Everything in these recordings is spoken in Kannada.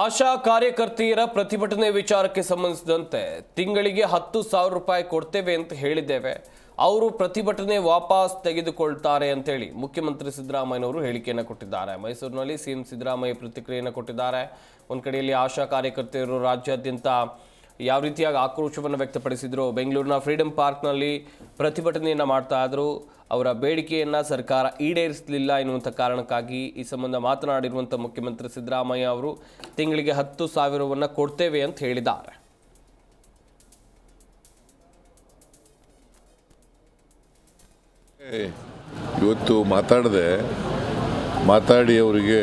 ಆಶಾ ಕಾರ್ಯಕರ್ತೆಯರ ಪ್ರತಿಭಟನೆ ವಿಚಾರಕ್ಕೆ ಸಂಬಂಧಿಸಿದಂತೆ ತಿಂಗಳಿಗೆ 10,000 ರೂಪಾಯಿ ಕೊಡ್ತೇವೆ ಅಂತ ಹೇಳಿದ್ದೇವೆ. ಅವರು ಪ್ರತಿಭಟನೆ ವಾಪಸ್ ತೆಗೆದುಕೊಳ್ತಾರೆ ಅಂತೇಳಿ ಮುಖ್ಯಮಂತ್ರಿ ಸಿದ್ದರಾಮಯ್ಯನವರು ಹೇಳಿಕೆಯನ್ನು ಕೊಟ್ಟಿದ್ದಾರೆ. ಮೈಸೂರಿನಲ್ಲಿ ಸಿಎಂ ಸಿದ್ದರಾಮಯ್ಯ ಪ್ರತಿಕ್ರಿಯೆಯನ್ನು ಕೊಟ್ಟಿದ್ದಾರೆ. ಒಂದು ಕಡೆಯಲ್ಲಿ ಆಶಾ ಕಾರ್ಯಕರ್ತೆಯರು ರಾಜ್ಯಾದ್ಯಂತ ಯಾವ ರೀತಿಯಾಗಿ ಆಕ್ರೋಶವನ್ನು ವ್ಯಕ್ತಪಡಿಸಿದ್ರು. ಬೆಂಗಳೂರಿನ ಫ್ರೀಡಂ ಪಾರ್ಕ್ನಲ್ಲಿ ಪ್ರತಿಭಟನೆಯನ್ನು ಮಾಡ್ತಾ ಇದ್ರು. ಅವರ ಬೇಡಿಕೆಯನ್ನು ಸರ್ಕಾರ ಈಡೇರಿಸಲಿಲ್ಲ ಎನ್ನುವಂಥ ಕಾರಣಕ್ಕಾಗಿ ಈ ಸಂಬಂಧ ಮಾತನಾಡಿರುವಂಥ ಮುಖ್ಯಮಂತ್ರಿ ಸಿದ್ದರಾಮಯ್ಯ ಅವರು ತಿಂಗಳಿಗೆ 10,000 ಕೊಡ್ತೇವೆ ಅಂತ ಹೇಳಿದ್ದಾರೆ. ಇವತ್ತು ಮಾತಾಡಿ ಅವರಿಗೆ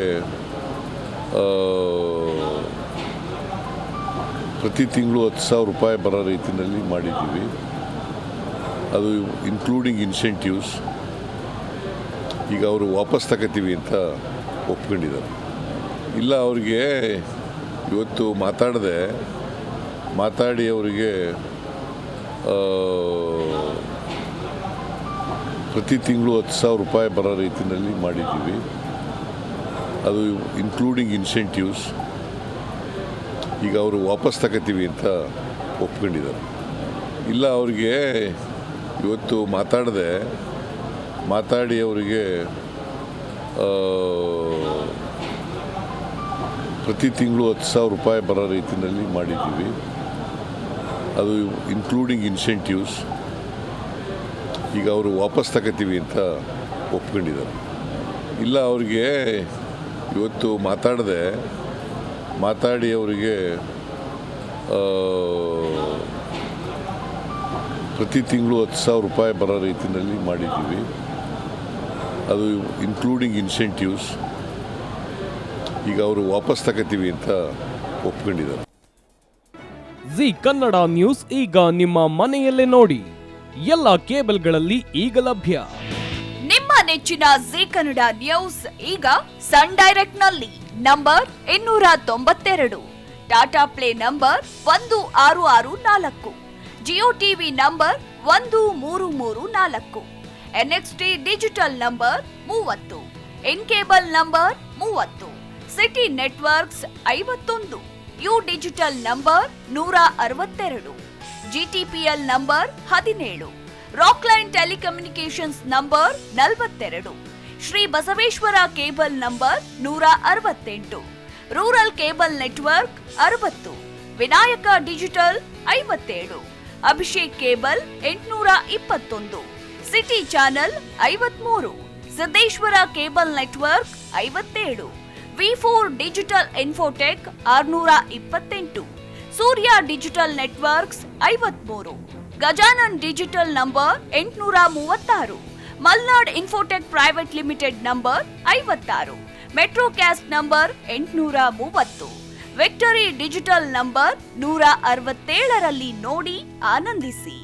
ಪ್ರತಿ ತಿಂಗಳು 10,000 ರೂಪಾಯಿ ಬರೋ ರೀತಿಯಲ್ಲಿ ಮಾಡಿದ್ದೀವಿ. ಅದು ಇನ್ಕ್ಲೂಡಿಂಗ್ ಇನ್ಸೆಂಟಿವ್ಸ್. ಈಗ ಅವರು ವಾಪಸ್ ತಗೋತೀವಿ ಅಂತ ಒಪ್ಕೊಂಡಿದ್ದಾರೆ. ಇಲ್ಲ ಅವರಿಗೆ ಇವತ್ತು ಮಾತಾಡಿ ಅವರಿಗೆ ಪ್ರತಿ ತಿಂಗಳು 10,000 ರೂಪಾಯಿ ಬರೋ ರೀತಿಯಲ್ಲಿ ಮಾಡಿದ್ದೀವಿ. ಅದು ಇನ್ಕ್ಲೂಡಿಂಗ್ ಇನ್ಸೆಂಟಿವ್ಸ್. ಈಗ ಅವರು ವಾಪಸ್ ತಗೋತೀವಿ ಅಂತ ಒಪ್ಕೊಂಡಿದ್ದಾರೆ. ಇಲ್ಲ ಅವರಿಗೆ ಇವತ್ತು ಮಾತಾಡಿ ಅವರಿಗೆ ಪ್ರತಿ ತಿಂಗಳು 10,000 ರೂಪಾಯಿ ಬರೋ ರೀತಿಯಲ್ಲಿ ಮಾಡಿದ್ದೀವಿ. ಅದು ಇನ್ಕ್ಲೂಡಿಂಗ್ ಇನ್ಸೆಂಟಿವ್ಸ್. ಈಗ ಅವರು ವಾಪಸ್ ತಗೋತೀವಿ ಅಂತ ಒಪ್ಕೊಂಡಿದ್ದಾರೆ. ಇಲ್ಲ ಅವರಿಗೆ ಇವತ್ತು ಮಾತಾಡಿ ಅವರಿಗೆ ಪ್ರತಿ ತಿಂಗಳು 10,000 ರೂಪಾಯಿ ಬರೋ ರೀತಿಯಲ್ಲಿ ಮಾಡಿದ್ದೀವಿ. ಅದು ಇನ್ಕ್ಲೂಡಿಂಗ್ ಇನ್ಸೆಂಟಿವ್ಸ್. ಈಗ ಅವರು ವಾಪಸ್ ತಗೋತೀವಿ ಅಂತ ಒಪ್ಕೊಂಡಿದ್ದಾರೆ. ಜಿ ಕನ್ನಡ ನ್ಯೂಸ್ ಈಗ ನಿಮ್ಮ ಮನೆಯಲ್ಲೇ ನೋಡಿ. ಎಲ್ಲ ಕೇಬಲ್ಗಳಲ್ಲಿ ಈಗ ಲಭ್ಯ. ನಿಮ್ಮ ನೆಚ್ಚಿನ ಜಿ ಕನ್ನಡ ನ್ಯೂಸ್ ಈಗ ಸನ್ ಡೈರೆಕ್ಟ್ ನಲ್ಲಿ number 292, Tata play number 1664, Jio TV number 1334, NXT digital number 30, in cable number 30, city networks 51, U digital number 162, GTPL number 17, Rockline telecommunications number 42, Shri Basaveshwara cable number 168, rural cable network 60, Vinayaka digital 57, Abhishek cable 821, city channel 53, Siddeshwara cable network 57, V4 digital Infotech 628, Surya digital networks 53, Gajanan digital number 836, Malnad Infotech private limited number 56, Metrocast number 830, Victory digital number 167ರಲ್ಲಿ ನೋಡಿ ಆನಂದಿಸಿ.